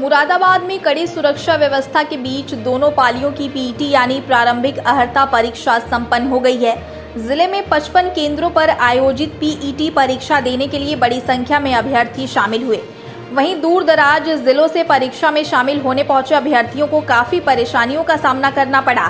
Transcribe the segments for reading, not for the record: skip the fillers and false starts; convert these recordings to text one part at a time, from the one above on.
मुरादाबाद में कड़ी सुरक्षा व्यवस्था के बीच दोनों पालियों की पीईटी यानी प्रारंभिक अर्हता परीक्षा संपन्न हो गई है। जिले में 55 केंद्रों पर आयोजित पीईटी परीक्षा देने के लिए बड़ी संख्या में अभ्यर्थी शामिल हुए। वहीं दूर दराज जिलों से परीक्षा में शामिल होने पहुंचे अभ्यर्थियों को काफी परेशानियों का सामना करना पड़ा।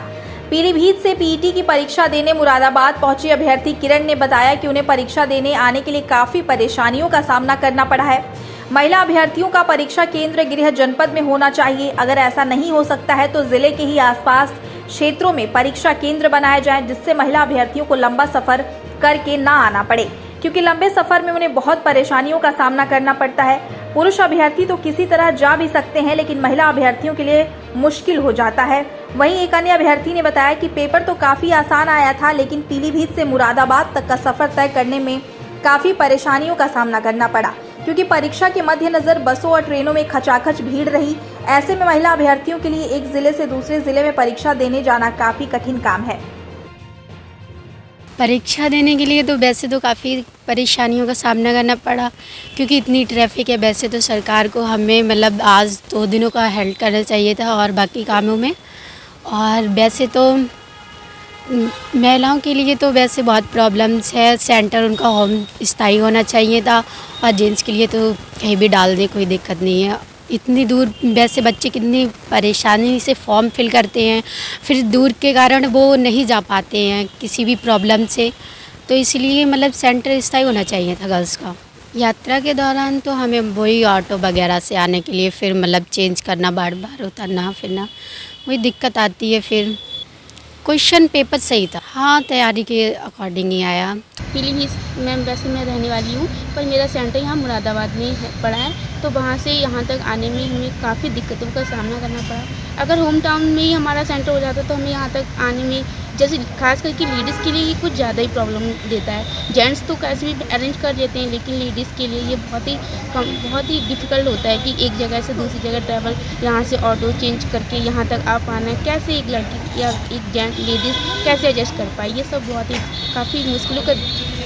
पीलीभीत से पीईटी की परीक्षा देने मुरादाबाद पहुंची अभ्यर्थी किरण ने बताया कि उन्हें परीक्षा देने आने के लिए काफी परेशानियों का सामना करना पड़ा है। महिला अभ्यर्थियों का परीक्षा केंद्र गृह जनपद में होना चाहिए। अगर ऐसा नहीं हो सकता है तो जिले के ही आसपास क्षेत्रों में परीक्षा केंद्र बनाया जाए, जिससे महिला अभ्यर्थियों को लंबा सफर करके ना आना पड़े, क्योंकि लंबे सफर में उन्हें बहुत परेशानियों का सामना करना पड़ता है। पुरुष अभ्यर्थी तो किसी तरह जा भी सकते हैं, लेकिन महिला अभ्यर्थियों के लिए मुश्किल हो जाता है। वहीं एक अन्य अभ्यर्थी ने बताया कि पेपर तो काफ़ी आसान आया था, लेकिन पीलीभीत से मुरादाबाद तक का सफ़र तय करने में काफ़ी परेशानियों का सामना करना पड़ा, क्योंकि परीक्षा के मद्देनज़र बसों और ट्रेनों में खचाखच भीड़ रही। ऐसे में महिला अभ्यर्थियों के लिए एक ज़िले से दूसरे ज़िले में परीक्षा देने जाना काफ़ी कठिन काम है। परीक्षा देने के लिए तो वैसे तो काफ़ी परेशानियों का सामना करना पड़ा, क्योंकि इतनी ट्रैफिक है। वैसे तो सरकार को हमें मतलब आज 2 दिनों का हेल्प करना चाहिए था और बाकी कामों में। और वैसे तो महिलाओं के लिए तो वैसे बहुत प्रॉब्लम्स है। सेंटर उनका होम स्थायी होना चाहिए था, और जेंट्स के लिए तो कहीं भी डाल दे, कोई दिक्कत नहीं है। इतनी दूर वैसे बच्चे कितनी परेशानी से फॉर्म फिल करते हैं, फिर दूर के कारण वो नहीं जा पाते हैं किसी भी प्रॉब्लम से, तो इसलिए मतलब सेंटर स्थायी होना चाहिए था गर्ल्स का। यात्रा के दौरान तो हमें वही ऑटो वगैरह से आने के लिए फिर मतलब चेंज करना, बार बार उतरना फिरना, वही दिक्कत आती है। फिर क्वेश्चन पेपर सही था, हाँ, तैयारी के अकॉर्डिंग ही आया। पीलीभीत में वैसे मैं रहने वाली हूँ, पर मेरा सेंटर यहाँ मुरादाबाद में पड़ा है, तो वहाँ से यहाँ तक आने में हमें काफ़ी दिक्कतों का सामना करना पड़ा। अगर होम टाउन में ही हमारा सेंटर हो जाता तो हमें यहाँ तक आने में, जैसे खास करके लेडीज़ के लिए ये कुछ ज़्यादा ही प्रॉब्लम देता है। जेंट्स तो कैसे भी अरेंज कर देते हैं, लेकिन लेडीज़ के लिए ये बहुत ही डिफ़िकल्ट होता है कि एक जगह से दूसरी जगह ट्रैवल, यहाँ से ऑटो चेंज करके यहाँ तक आ पाना है। कैसे एक लड़की या एक लेडीज़ कैसे एडजस्ट कर पाए, ये सब बहुत ही काफ़ी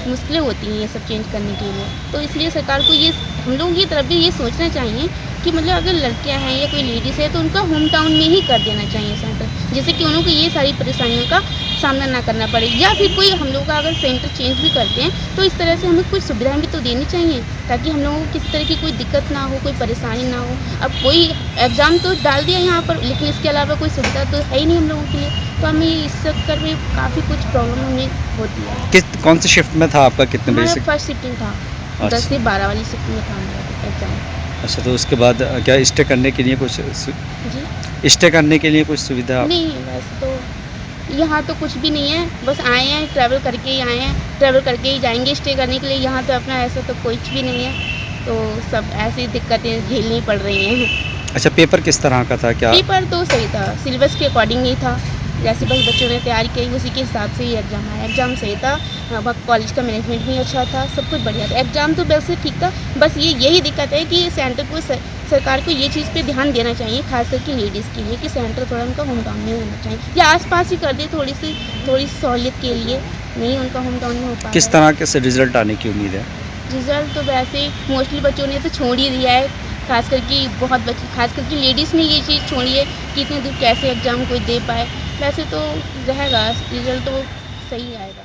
मुश्किलें होती हैं ये सब चेंज करने के लिए। तो इसलिए सरकार को ये, हम लोगों की तरफ भी ये सोचना चाहिए कि मतलब अगर लड़कियां हैं या कोई लेडीज़ है तो उनका होम टाउन में ही कर देना चाहिए सेंटर, जिससे कि उनको ये सारी परेशानियों का सामना ना करना पड़े। या फिर कोई हम लोग का अगर सेंटर चेंज भी करते हैं तो इस तरह से हमें कुछ सुविधाएं भी तो देनी चाहिए, ताकि हम लोगों को किसी तरह की कोई दिक्कत ना हो, कोई परेशानी ना हो। अब कोई एग्ज़ाम तो डाल दिया यहाँ पर, लेकिन इसके अलावा कोई सुविधा तो है ही नहीं हम लोगों के लिए, तो हमें इस चक्कर में काफ़ी कुछ प्रॉब्लम हमें होती है। कौन सी शिफ्ट में था आपका, कितने बजे से? फर्स्ट शिफ्टिंग था, 10 से 12 वाली शिफ्टिंग में था हमारा एग्ज़ाम। अच्छा, तो उसके बाद क्या स्टे करने के लिए कुछ जी, स्टे करने के लिए कुछ सुविधा? नहीं, वैसे तो यहाँ तो कुछ भी नहीं है, बस आए हैं ट्रैवल करके ही आए हैं, ट्रैवल करके ही जाएंगे स्टे करने के लिए। यहाँ तो अपना ऐसा तो कुछ भी नहीं है, तो सब ऐसी दिक्कतें झेलनी पड़ रही हैं। अच्छा, पेपर किस तरह का था? क्या पेपर तो सही था, सिलेबस के अकॉर्डिंग ही था, जैसे बस बच्चों ने तैयारी की उसी के हिसाब से ही एग्ज़ाम आया। एग्ज़ाम सही था, कॉलेज का मैनेजमेंट भी अच्छा था, सब कुछ बढ़िया था। एग्ज़ाम तो वैसे ठीक था, बस यही दिक्कत है कि सेंटर को सरकार को ये चीज़ पे ध्यान देना चाहिए, खास करके लेडीज़ के लिए, कि सेंटर थोड़ा उनका होम टाउन में होना चाहिए, या आसपास ही कर दे थोड़ी सी सहूलियत के लिए, नहीं उनका होम टाउन में हो पाएगा। किस तरह के से रिजल्ट आने की उम्मीद है? रिज़ल्ट तो वैसे मोस्टली बच्चों ने तो छोड़ ही दिया है, खास करके लेडीज़ ने ये चीज़ छोड़ी है कि इतने दूर कैसे एग्ज़ाम कोई दे पाए। वैसे तो रहेगा, रिज़ल्ट तो सही आएगा।